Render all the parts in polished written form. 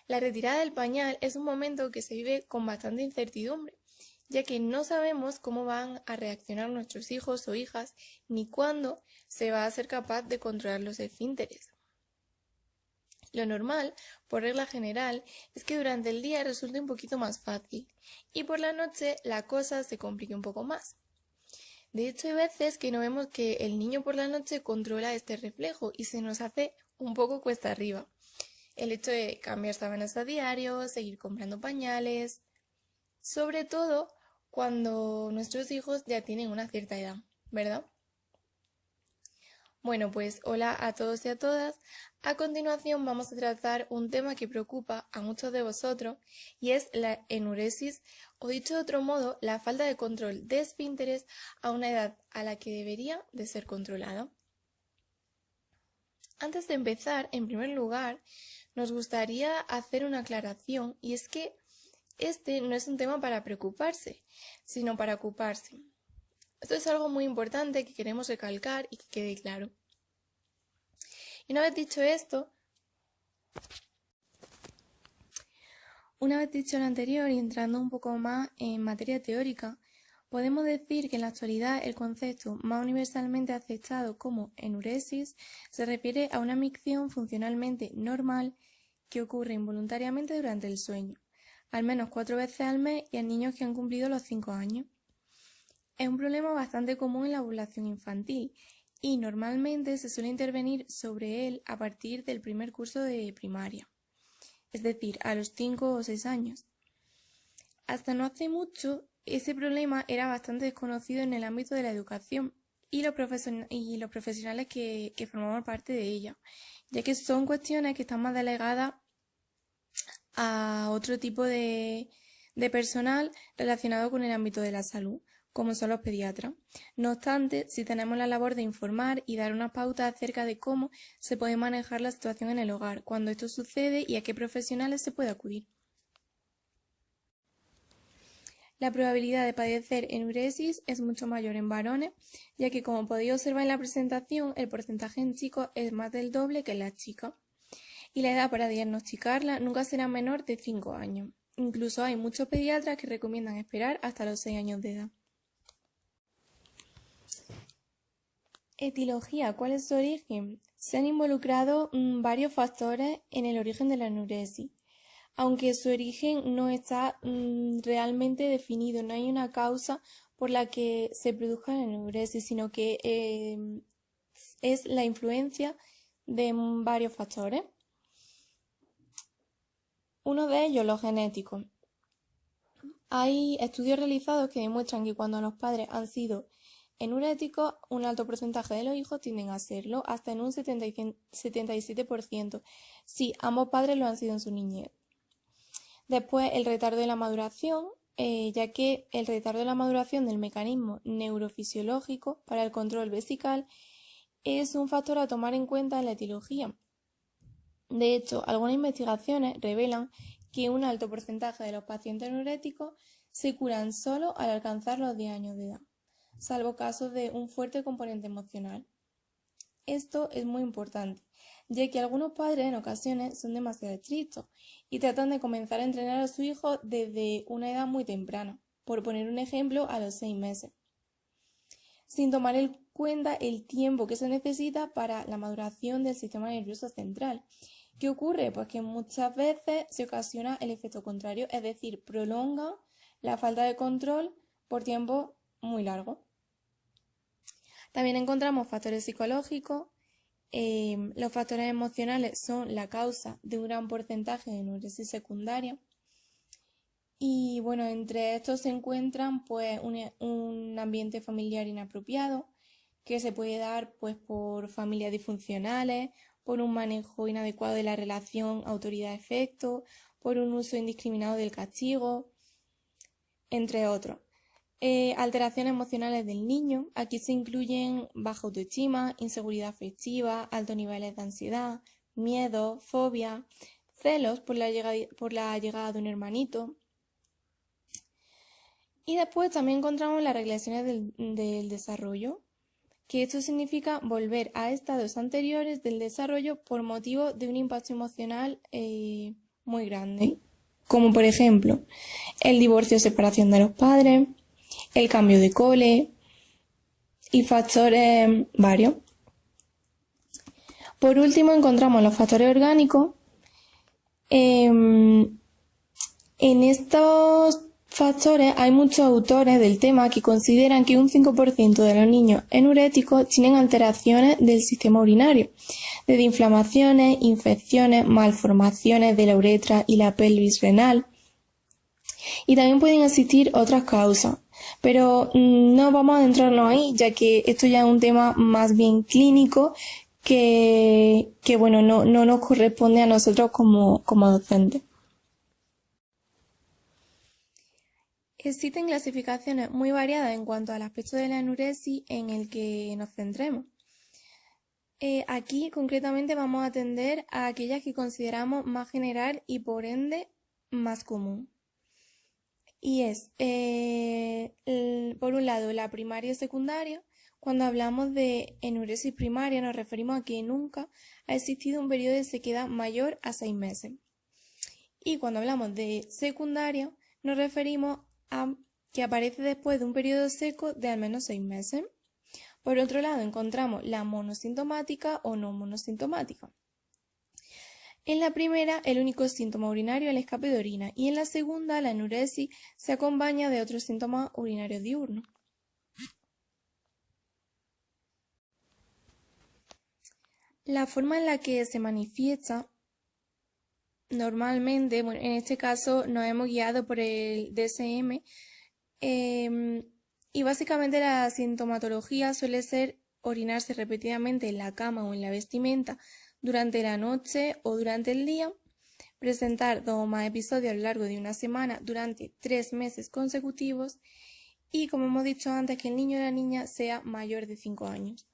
La retirada del pañal es un momento que se vive con bastante incertidumbre, ya que no sabemos cómo van a reaccionar nuestros hijos o hijas ni cuándo se va a ser capaz de controlar los esfínteres. Lo normal, por regla general, es que durante el día resulte un poquito más fácil y por la noche la cosa se complique un poco más. De hecho, hay veces que no vemos que el niño por la noche controla este reflejo y se nos hace un poco cuesta arriba. El hecho de cambiar sábanas a diario, seguir comprando pañales, sobre todo cuando nuestros hijos ya tienen una cierta edad, ¿verdad? Bueno, pues hola a todos y a todas. A continuación vamos a tratar un tema que preocupa a muchos de vosotros y es la enuresis, o dicho de otro modo, la falta de control de esfínteres a una edad a la que debería de ser controlada. Antes de empezar, en primer lugar, nos gustaría hacer una aclaración y es que este no es un tema para preocuparse, sino para ocuparse. Esto es algo muy importante que queremos recalcar y que quede claro. Y una vez dicho lo anterior y entrando un poco más en materia teórica, podemos decir que en la actualidad el concepto más universalmente aceptado como enuresis se refiere a una micción funcionalmente normal que ocurre involuntariamente durante el sueño, al menos 4 veces al mes y en niños que han cumplido los 5 años. Es un problema bastante común en la población infantil y normalmente se suele intervenir sobre él a partir del primer curso de primaria, es decir, a los 5 o 6 años. Hasta no hace mucho, ese problema era bastante desconocido en el ámbito de la educación y los profesionales que formaban parte de ella, ya que son cuestiones que están más delegadas a otro tipo de personal relacionado con el ámbito de la salud, como son los pediatras. No obstante, sí tenemos la labor de informar y dar unas pautas acerca de cómo se puede manejar la situación en el hogar, cuando esto sucede y a qué profesionales se puede acudir. La probabilidad de padecer enuresis es mucho mayor en varones, ya que como podéis observar en la presentación, el porcentaje en chicos es más del doble que en las chicas. Y la edad para diagnosticarla nunca será menor de 5 años. Incluso hay muchos pediatras que recomiendan esperar hasta los 6 años de edad. Etiología, ¿cuál es su origen? Se han involucrado varios factores en el origen de la enuresis, aunque su origen no está realmente definido, no hay una causa por la que se produzca la enuresis, sino que es la influencia de varios factores. Uno de ellos, los genéticos. Hay estudios realizados que demuestran que cuando los padres han sido enuréticos, un alto porcentaje de los hijos tienden a serlo, hasta en un 77%, si ambos padres lo han sido en su niñez. Después, el retardo de la maduración, ya que el retardo de la maduración del mecanismo neurofisiológico para el control vesical es un factor a tomar en cuenta en la etiología. De hecho, algunas investigaciones revelan que un alto porcentaje de los pacientes enuréticos se curan solo al alcanzar los 10 años de edad, salvo casos de un fuerte componente emocional. Esto es muy importante, ya que algunos padres en ocasiones son demasiado estrictos y tratan de comenzar a entrenar a su hijo desde una edad muy temprana, por poner un ejemplo, a los 6 meses, sin tomar en cuenta el tiempo que se necesita para la maduración del sistema nervioso central. ¿Qué ocurre? Pues que muchas veces se ocasiona el efecto contrario, es decir, prolonga la falta de control por tiempo muy largo. También encontramos factores psicológicos. Los factores emocionales son la causa de un gran porcentaje de enuresis secundaria. Y bueno, entre estos se encuentran pues un ambiente familiar inapropiado, que se puede dar pues por familias disfuncionales, por un manejo inadecuado de la relación autoridad-efecto, por un uso indiscriminado del castigo, entre otros. Alteraciones emocionales del niño. Aquí se incluyen baja autoestima, inseguridad afectiva, altos niveles de ansiedad, miedo, fobia, celos por la llegada de un hermanito. Y después también encontramos las regresiones del desarrollo, que esto significa volver a estados anteriores del desarrollo por motivo de un impacto emocional muy grande, como por ejemplo el divorcio o separación de los padres, el cambio de cole y factores varios. Por último, encontramos los factores orgánicos. En estos factores hay muchos autores del tema que consideran que un 5% de los niños enuréticos tienen alteraciones del sistema urinario, desde inflamaciones, infecciones, malformaciones de la uretra y la pelvis renal. Y también pueden existir otras causas, pero no vamos a adentrarnos ahí, ya que esto ya es un tema más bien clínico que bueno, no nos corresponde a nosotros como docentes. Existen clasificaciones muy variadas en cuanto al aspecto de la enuresis en el que nos centremos. Aquí concretamente vamos a atender a aquellas que consideramos más general y por ende más común. Y es, por un lado, la primaria y secundaria. Cuando hablamos de enuresis primaria nos referimos a que nunca ha existido un periodo de sequedad mayor a 6 meses. Y cuando hablamos de secundaria nos referimos a que aparece después de un periodo seco de al menos 6 meses. Por otro lado, encontramos la monosintomática o no monosintomática. En la primera, el único síntoma urinario es el escape de orina y en la segunda, la enuresis se acompaña de otros síntomas urinarios diurnos. La forma en la que se manifiesta normalmente, bueno, en este caso nos hemos guiado por el DSM, y básicamente la sintomatología suele ser orinarse repetidamente en la cama o en la vestimenta durante la noche o durante el día, presentar 2 o más episodios a lo largo de una semana durante 3 meses consecutivos y, como hemos dicho antes, que el niño o la niña sea mayor de 5 años.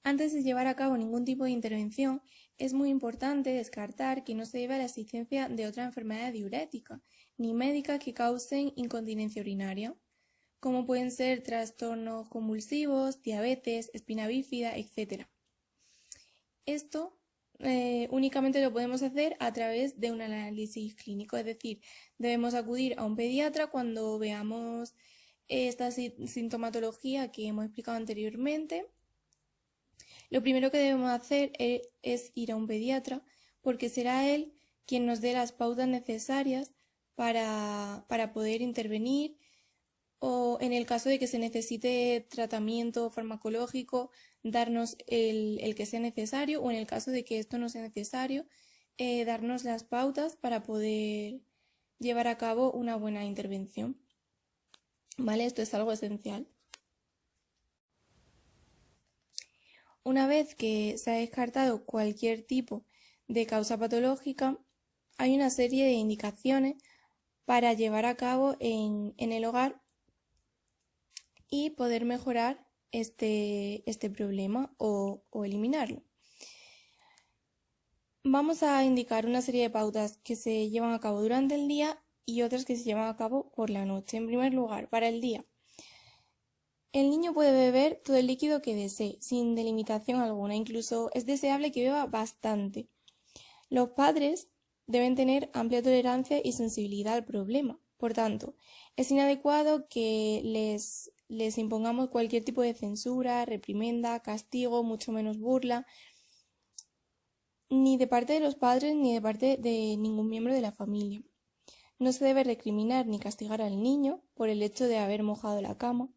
Antes de llevar a cabo ningún tipo de intervención, es muy importante descartar que no se debe a la existencia de otras enfermedades diuréticas ni médicas que causen incontinencia urinaria, como pueden ser trastornos convulsivos, diabetes, espina bífida, etc. Esto únicamente lo podemos hacer a través de un análisis clínico, es decir, debemos acudir a un pediatra cuando veamos esta sintomatología que hemos explicado anteriormente. Lo primero que debemos hacer es ir a un pediatra porque será él quien nos dé las pautas necesarias para poder intervenir o en el caso de que se necesite tratamiento farmacológico, darnos el que sea necesario o en el caso de que esto no sea necesario, darnos las pautas para poder llevar a cabo una buena intervención. ¿Vale? Esto es algo esencial. Una vez que se ha descartado cualquier tipo de causa patológica, hay una serie de indicaciones para llevar a cabo en el hogar y poder mejorar este problema o eliminarlo. Vamos a indicar una serie de pautas que se llevan a cabo durante el día y otras que se llevan a cabo por la noche. En primer lugar, para el día. El niño puede beber todo el líquido que desee, sin delimitación alguna. Incluso es deseable que beba bastante. Los padres deben tener amplia tolerancia y sensibilidad al problema. Por tanto, es inadecuado que les impongamos cualquier tipo de censura, reprimenda, castigo, mucho menos burla, ni de parte de los padres ni de parte de ningún miembro de la familia. No se debe recriminar ni castigar al niño por el hecho de haber mojado la cama.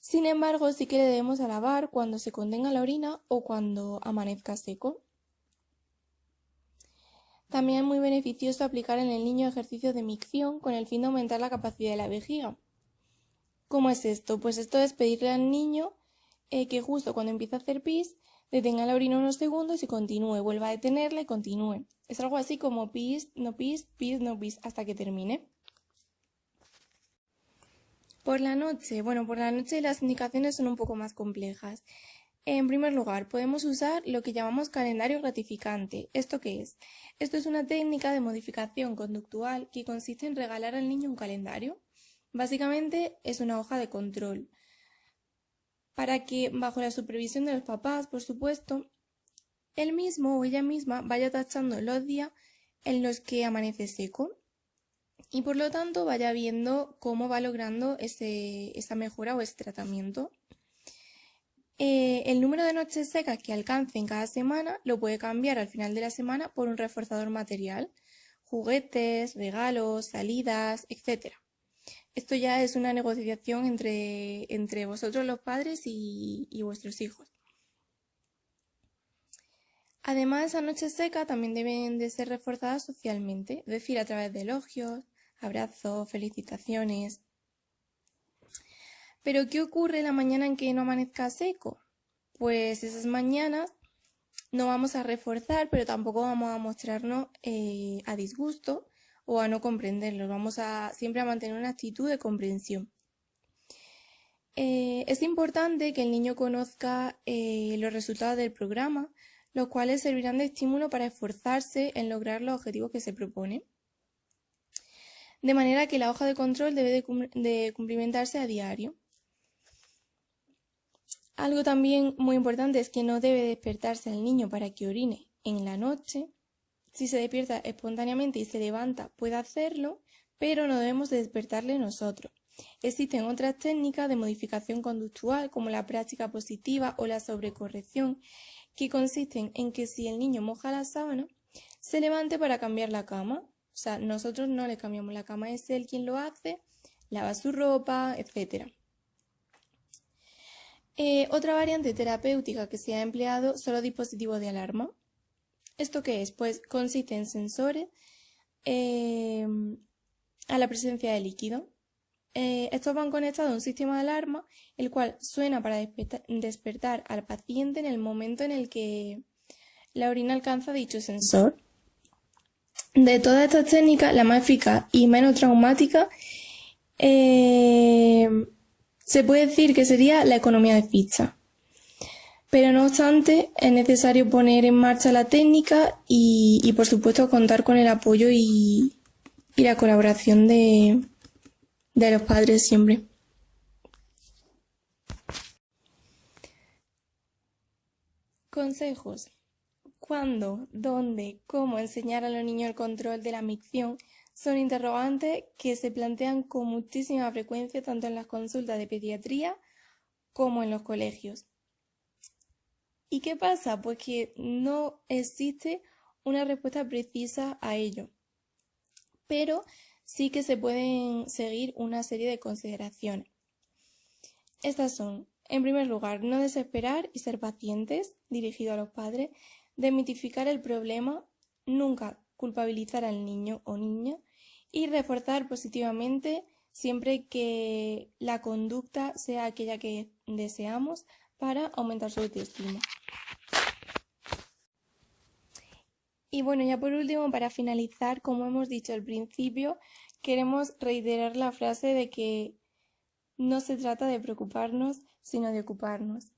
Sin embargo, sí que le debemos alabar cuando se contenga la orina o cuando amanezca seco. También es muy beneficioso aplicar en el niño ejercicios de micción con el fin de aumentar la capacidad de la vejiga. ¿Cómo es esto? Pues esto es pedirle al niño que justo cuando empiece a hacer pis, detenga la orina unos segundos y continúe, vuelva a detenerla y continúe. Es algo así como pis, no pis, hasta que termine. Por la noche, las indicaciones son un poco más complejas. En primer lugar, podemos usar lo que llamamos calendario gratificante. ¿Esto qué es? Esto es una técnica de modificación conductual que consiste en regalar al niño un calendario. Básicamente es una hoja de control para que, bajo la supervisión de los papás, por supuesto, él mismo o ella misma vaya tachando los días en los que amanece seco y por lo tanto vaya viendo cómo va logrando esa mejora o ese tratamiento. El número de noches secas que alcance en cada semana lo puede cambiar al final de la semana por un reforzador material, juguetes, regalos, salidas, etc. Esto ya es una negociación entre vosotros los padres y vuestros hijos. Además, esas noches secas también deben de ser reforzadas socialmente, es decir, a través de elogios, abrazos, felicitaciones. ¿Pero qué ocurre la mañana en que no amanezca seco? Pues esas mañanas no vamos a reforzar, pero tampoco vamos a mostrarnos a disgusto o a no comprenderlo. Vamos siempre a mantener una actitud de comprensión. Es importante que el niño conozca los resultados del programa, los cuales servirán de estímulo para esforzarse en lograr los objetivos que se proponen. De manera que la hoja de control debe de cumplimentarse a diario. Algo también muy importante es que no debe despertarse el niño para que orine en la noche. Si se despierta espontáneamente y se levanta, puede hacerlo, pero no debemos de despertarle nosotros. Existen otras técnicas de modificación conductual, como la práctica positiva o la sobrecorrección, que consisten en que si el niño moja la sábana, se levante para cambiar la cama. O sea, nosotros no le cambiamos la cama, es él quien lo hace, lava su ropa, etc. Otra variante terapéutica que se ha empleado son los dispositivos de alarma. ¿Esto qué es? Pues consiste en sensores a la presencia de líquido. Estos van conectados a un sistema de alarma, el cual suena para despertar al paciente en el momento en el que la orina alcanza dicho sensor. De todas estas técnicas, la más eficaz y menos traumática se puede decir que sería la economía de ficha. Pero no obstante, es necesario poner en marcha la técnica y por supuesto contar con el apoyo y la colaboración de los padres siempre. Consejos. ¿Cuándo, dónde, cómo enseñar a los niños el control de la micción? Son interrogantes que se plantean con muchísima frecuencia tanto en las consultas de pediatría como en los colegios. ¿Y qué pasa? Pues que no existe una respuesta precisa a ello, pero sí que se pueden seguir una serie de consideraciones. Estas son, en primer lugar, no desesperar y ser pacientes, dirigido a los padres, desmitificar el problema, nunca culpabilizar al niño o niña y reforzar positivamente siempre que la conducta sea aquella que deseamos para aumentar su autoestima. Y bueno, ya por último, para finalizar, como hemos dicho al principio, queremos reiterar la frase de que no se trata de preocuparnos, sino de ocuparnos.